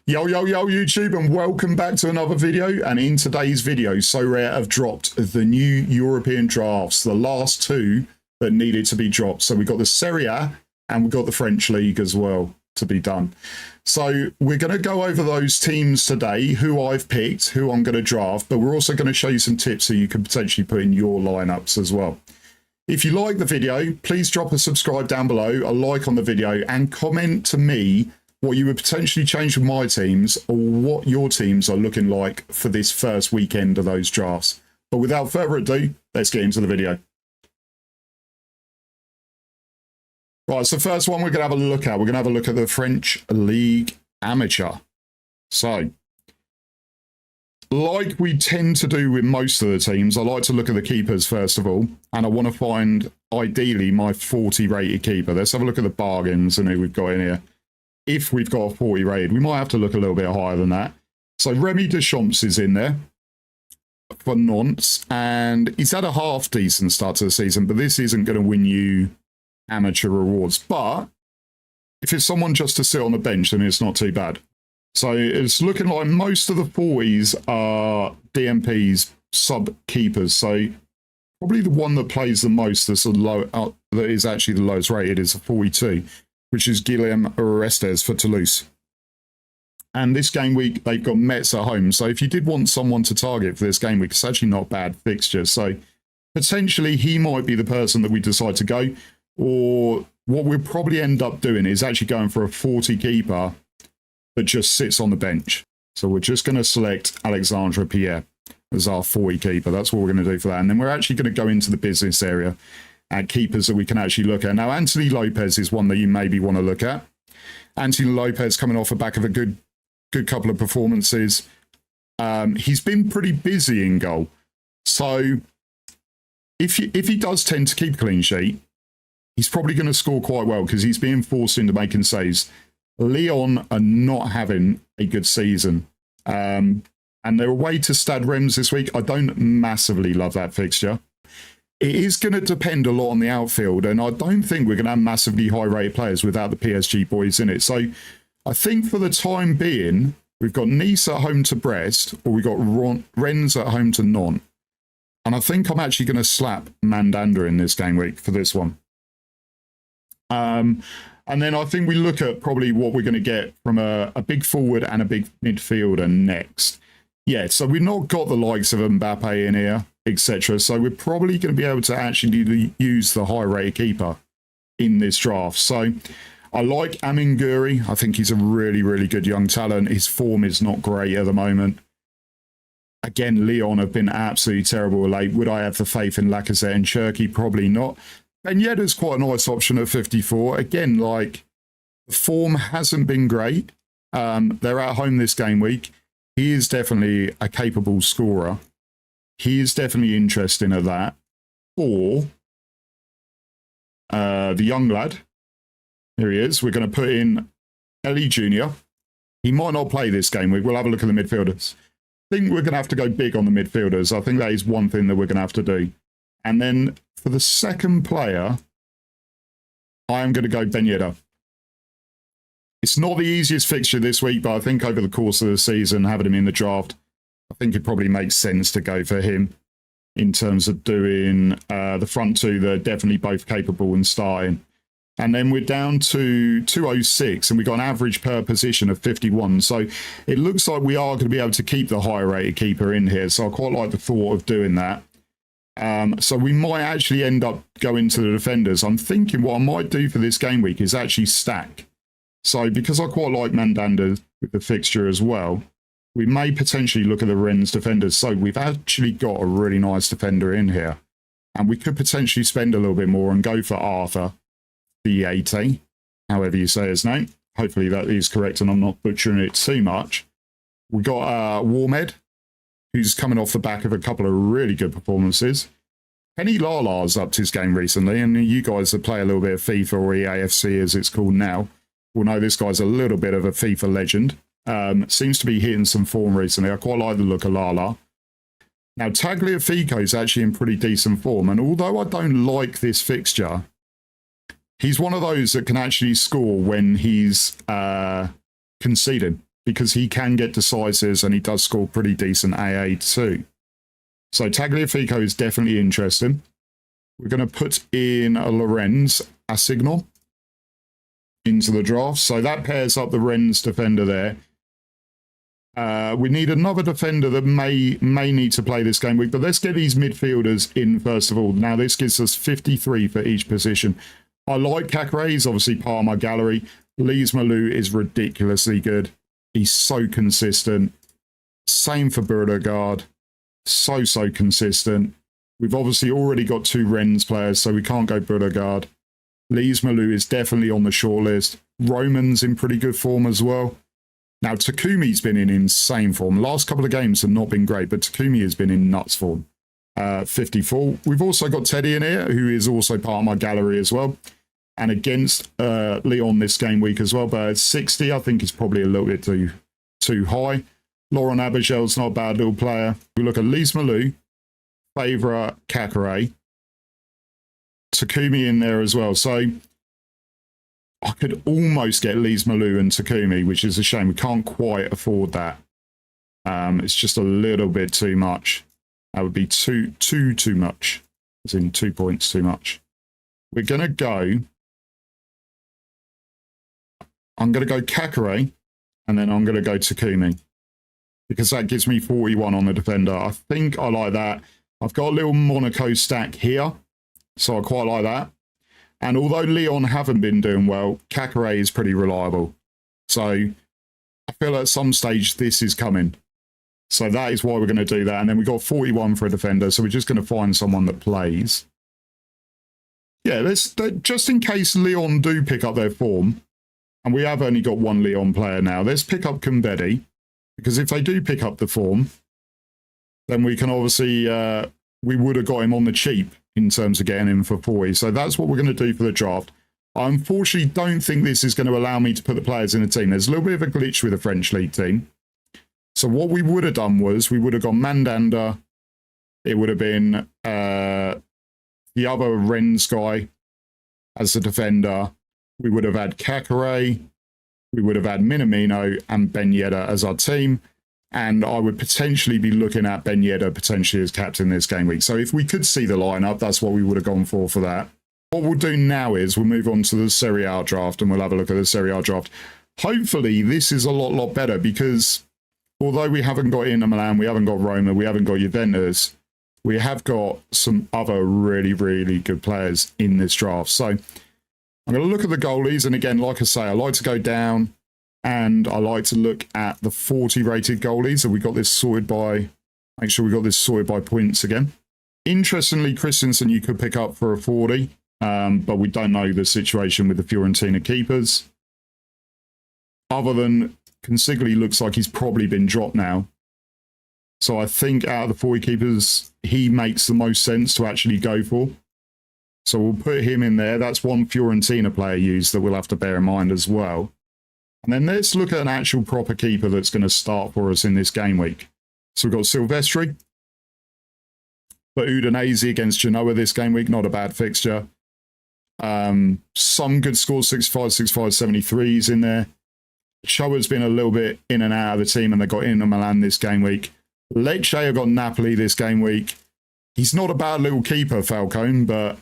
Yo, yo, yo, YouTube, and welcome back to another video. And in today's video, Sorare have dropped the new European drafts, the last two that needed to be dropped. So we've got the Serie A and we've got the French League as well to be done. So we're going to go over those teams today, who I've picked, who I'm going to draft, but we're also going to show you some tips so you can potentially put in your lineups as well. If you like the video, please drop a subscribe down below, a like on the video, and comment to me what you would potentially change with my teams or what your teams are looking like for this first weekend of those drafts. But without further ado, let's get into the video. Right, so first one we're going to have a look at, we're going to have a look at the French League Amateur. So, like we tend to do with most of the teams, I like to look at the keepers first of all, and I want to find, ideally, my 40 rated keeper. Let's have a look at the bargains and who we've got in here. If we've got a 40 rated, we might have to look a little bit higher than that. So Remy Deschamps is in there for Nantes, and he's had a half decent start to the season, but this isn't going to win you amateur rewards. But if it's someone just to sit on the bench, then it's not too bad. So it's looking like most of the 40s are DMPs, sub keepers. So probably the one that plays the most that's a low, that is actually the lowest rated is a 42. Which is Guillaume Orestes for Toulouse. And this game week, they've got Metz at home. So if you did want someone to target for this game week, it's actually not a bad fixture. So potentially he might be the person that we decide to go. Or what we'll probably end up doing is actually going for a 40 keeper that just sits on the bench. So we're just going to select Alexandre Pierre as our 40 keeper. That's what we're going to do for that. And then we're actually going to go into the business area at keepers that we can actually look at. Now, Anthony Lopez is one that you maybe want to look at. Anthony Lopez coming off the back of a good couple of performances. He's been pretty busy in goal. So if he does tend to keep a clean sheet, he's probably going to score quite well because he's being forced into making saves. Lyon are not having a good season. And they're away to Stade Reims this week. I don't massively love that fixture. It is going to depend a lot on the outfield, and I don't think we're going to have massively high-rated players without the PSG boys in it. So I think for the time being, we've got Nice at home to Brest, or we've got Rennes at home to Nantes. And I think I'm actually going to slap Mandanda in this game week for this one. And then I think we look at probably what we're going to get from a big forward and a big midfielder next. Yeah, so we've not got the likes of Mbappe in here, etc. So we're probably going to be able to actually use the high-rated keeper in this draft. So I like Amin Guri. I think he's a really, really good young talent. His form is not great at the moment. Again, Lyon have been absolutely terrible late. Would I have the faith in Lacazette and Cherki? Probably not. Ben Yedder's quite a nice option at 54. Again, like, the form hasn't been great. They're at home this game week. He is definitely a capable scorer. He is definitely interesting at that. Or the young lad. Here he is. We're going to put in Ellie Jr. He might not play this game week. We'll have a look at the midfielders. I think we're going to have to go big on the midfielders. I think that is one thing that we're going to have to do. And then for the second player, I am going to go Ben Yedder. It's not the easiest fixture this week, but I think over the course of the season, having him in the draft, I think it probably makes sense to go for him in terms of doing the front two. They're definitely both capable and starting. And then we're down to 206, and we've got an average per position of 51. So it looks like we are going to be able to keep the higher rated keeper in here. So I quite like the thought of doing that. So we might actually end up going to the defenders. I'm thinking what I might do for this game week is actually stack. So because I quite like Mandanda with the fixture as well, we may potentially look at the Rennes defenders. So we've actually got a really nice defender in here. And we could potentially spend a little bit more and go for Arthur, the 80, however you say his name. Hopefully that is correct and I'm not butchering it too much. We got Warmed, who's coming off the back of a couple of really good performances. Penny Lala's upped his game recently, and you guys that play a little bit of FIFA or EAFC as it's called now will know this guy's a little bit of a FIFA legend. Seems to be hitting some form recently. I quite like the look of Lala. Now, Tagliafico is actually in pretty decent form, and although I don't like this fixture, he's one of those that can actually score when he's conceding, because he can get decisives and he does score pretty decent AA too. So Tagliafico is definitely interesting. We're going to put in a Lorenz Assignor into the draft. So that pairs up the Rennes defender there. We need another defender that may need to play this game week, but let's get these midfielders in first of all. Now, this gives us 53 for each position. I like Kakare. He's obviously part of my gallery. Lise Malou is ridiculously good. He's so consistent. Same for Beauregard. So consistent. We've obviously already got 2 Rennes players, so we can't go Beauregard. Lise Malou is definitely on the shortlist. Roman's in pretty good form as well. Now, Takumi's been in insane form. Last couple of games have not been great, but Takumi has been in nuts form. 54. We've also got Teddy in here, who is also part of my gallery as well. And against Lyon this game week as well. But at 60, I think is probably a little bit too high. Laurent Abigel's not a bad little player. We look at Lise Malou, Favre, Kakare. Takumi in there as well. So I could almost get Lise Malou and Takumi, which is a shame. We can't quite afford that. It's just a little bit too much. That would be too much. As in 2 points too much. We're going to go... I'm going to go Kakare, and then I'm going to go Takumi, because that gives me 41 on the defender. I think I like that. I've got a little Monaco stack here, so I quite like that. And although Lyon haven't been doing well, Kakare is pretty reliable. So I feel at some stage this is coming. So that is why we're going to do that. And then we've got 41 for a defender, so we're just going to find someone that plays. Yeah, just in case Lyon do pick up their form, and we have only got 1 Lyon player now, let's pick up Kumbedi, because if they do pick up the form, then we can obviously, we would have got him on the cheap in terms of getting him for 40. So that's what we're going to do for the draft. I unfortunately don't think this is going to allow me to put the players in the team. There's a little bit of a glitch with the French League team. So what we would have done was we would have gone Mandanda. It would have been the other Rennes guy as the defender. We would have had Kakare. We would have had Minamino and Ben Yedder as our team. And I would potentially be looking at Ben Yedder potentially as captain this game week. So if we could see the lineup, that's what we would have gone for that. What we'll do now is we'll move on to the Serie A draft, and we'll have a look at the Serie A draft. Hopefully this is a lot better, because although we haven't got Inter Milan, we haven't got Roma, we haven't got Juventus, we have got some other really good players in this draft. So I'm going to look at the goalies, and again, like I say, I like to go down and I like to look at the 40 rated goalies. So we got this sorted by, make sure we got this sorted by points again. Interestingly, Christensen you could pick up for a 40, but we don't know the situation with the Fiorentina keepers. Other than Consigli looks like he's probably been dropped now. So I think out of the 40 keepers, he makes the most sense to actually go for. So we'll put him in there. That's one Fiorentina player used that we'll have to bear in mind as well. And then let's look at an actual proper keeper that's going to start for us in this game week. So we've got Silvestri. But Udinese against Genoa this game week, not a bad fixture. Some good scores, 65, 65, 73s in there. Shoa's been a little bit in and out of the team, and they got Inter Milan this game week. Lecce have got Napoli this game week. He's not a bad little keeper, Falcone, but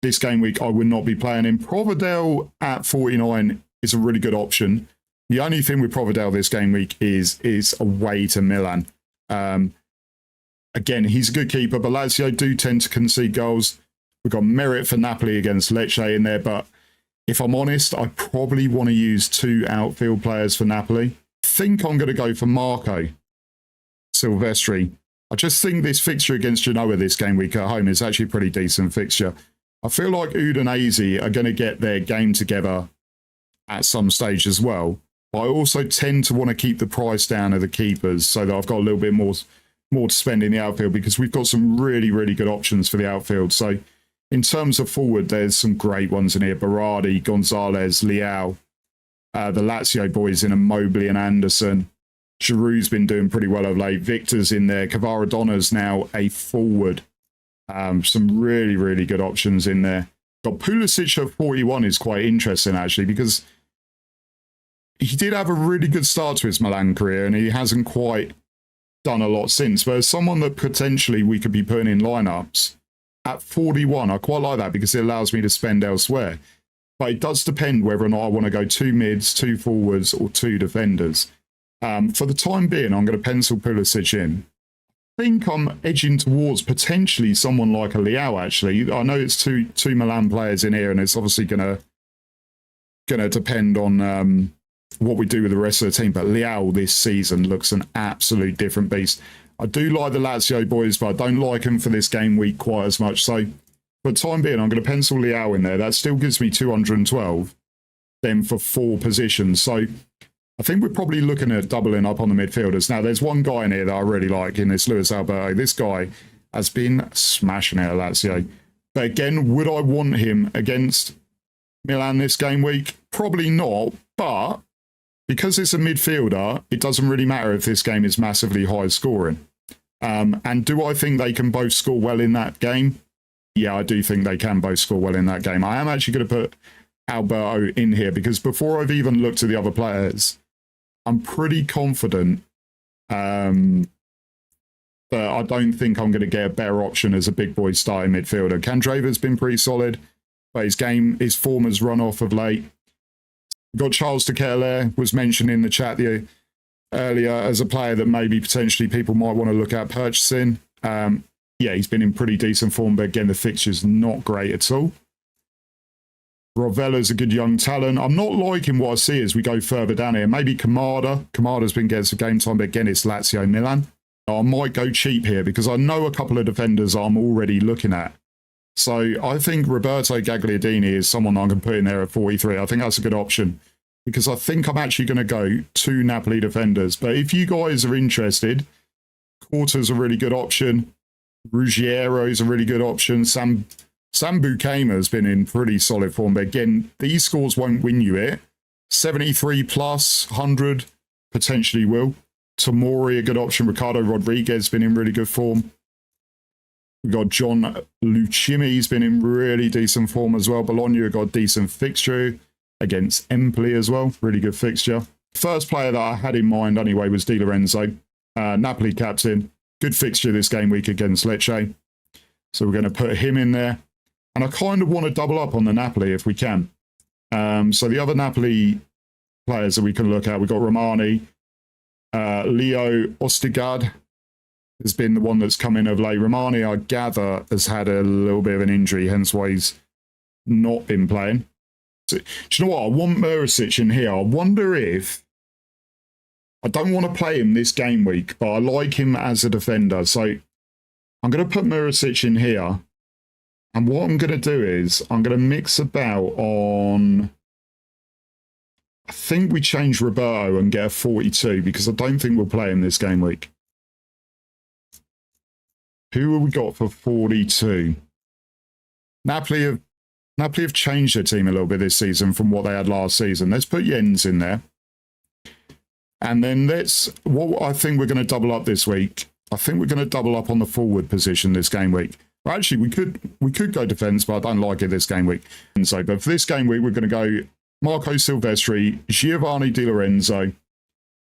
this game week I would not be playing him. Providel at 49 is a really good option. The only thing with Providel this game week is away to Milan. Again, he's a good keeper, but Lazio do tend to concede goals. We've got merit for Napoli against Lecce in there, but if I'm honest, I probably want to use 2 outfield players for Napoli. I think I'm going to go for Marco Silvestri. I just think this fixture against Genoa this game week at home is actually a pretty decent fixture. I feel like Udinese are going to get their game together at some stage as well. But I also tend to want to keep the price down of the keepers so that I've got a little bit more to spend in the outfield, because we've got some really good options for the outfield. So in terms of forward, there's some great ones in here. Berardi, Gonzalez, Leao, the Lazio boys in Mobley and Anderson. Giroud's been doing pretty well of late. Victor's in there. Cavaradonna's now a forward. Some really good options in there. Got Pulisic at 41 is quite interesting, actually, because he did have a really good start to his Milan career, and he hasn't quite done a lot since. But as someone that potentially we could be putting in lineups at 41, I quite like that because it allows me to spend elsewhere. But it does depend whether or not I want to go 2 mids, 2 forwards, or 2 defenders. For the time being, I'm going to pencil Pulisic in. I think I'm edging towards potentially someone like a Leao, actually. I know it's two Milan players in here, and it's obviously going to depend on what we do with the rest of the team. But Leao this season looks an absolute different beast. I do like the Lazio boys, but I don't like them for this game week quite as much. So for the time being, I'm going to pencil Leao in there. That still gives me 212 then for 4 positions. So I think we're probably looking at doubling up on the midfielders. Now, there's one guy in here that I really like in this Luis Alberto. This guy has been smashing it at Lazio. But again, would I want him against Milan this game week? Probably not. But because it's a midfielder, it doesn't really matter if this game is massively high scoring. And do I think they can both score well in that game? Yeah, I do think they can both score well in that game. I am actually going to put Alberto in here because before I've even looked at the other players, I'm pretty confident that I don't think I'm going to get a better option as a big boy starting midfielder. Candreva's been pretty solid, but his form has run off of late. Got Charles de Keller, was mentioned in the chat earlier as a player that maybe potentially people might want to look at purchasing. Yeah, he's been in pretty decent form, but again, the fixture's not great at all. Rovella's a good young talent. I'm not liking what I see as we go further down here. Maybe Kamada. Kamada's been getting some game time, but again, it's Lazio Milan. I might go cheap here because I know a couple of defenders I'm already looking at. So I think Roberto Gagliardini is someone I can put in there at 43. I think that's a good option because I think I'm actually going to go 2 Napoli defenders. But if you guys are interested, Quarter's a really good option. Ruggiero is a really good option. Sam Bukema has been in pretty solid form. But again, these scores won't win you it. 73 plus, 100 potentially will. Tomori, a good option. Ricardo Rodriguez been in really good form. We've got John Lucchimi, he's been in really decent form as well. Bologna got a decent fixture against Empoli as well. Really good fixture. First player that I had in mind anyway was Di Lorenzo. Napoli captain. Good fixture this game week against Lecce. So we're going to put him in there. And I kind of want to double up on the Napoli if we can. So the other Napoli players that we can look at, we've got Romani. Leo Ostigard has been the one that's come in of late. Romani, I gather, has had a little bit of an injury, hence why he's not been playing. So, do you know what? I want Murisic in here. I wonder if... I don't want to play him this game week, but I like him as a defender. So I'm going to put Murisic in here. And what I'm going to do is I'm going to mix about on... I think we change Roberto and get a 42 because I don't think we'll play him this game week. Who have we got for 42? Napoli have changed their team a little bit this season from what they had last season. Let's put Jens in there. And then what I think we're going to double up this week. I think we're going to double up on the forward position this game week. Well, actually, we could go defence, but I don't like it this game week. And so, but for this game week, we're going to go Marco Silvestri, Giovanni Di Lorenzo.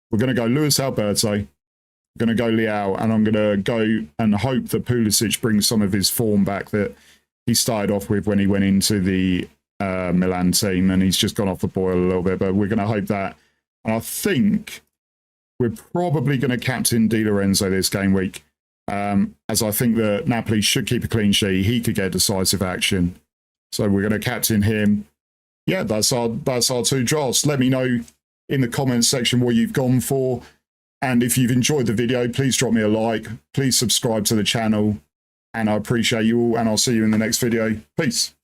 We're going to go Luis Alberto. We're going to go Leao, and I'm going to go and hope that Pulisic brings some of his form back that he started off with when he went into the Milan team, and he's just gone off the boil a little bit. But we're going to hope that. And I think we're probably going to captain Di Lorenzo this game week, as I think that Napoli should keep a clean sheet. He could get decisive action. So we're going to captain him. Yeah, that's our 2 drafts. Let me know in the comments section what you've gone for. And if you've enjoyed the video, please drop me a like. Please subscribe to the channel. And I appreciate you all. And I'll see you in the next video. Peace.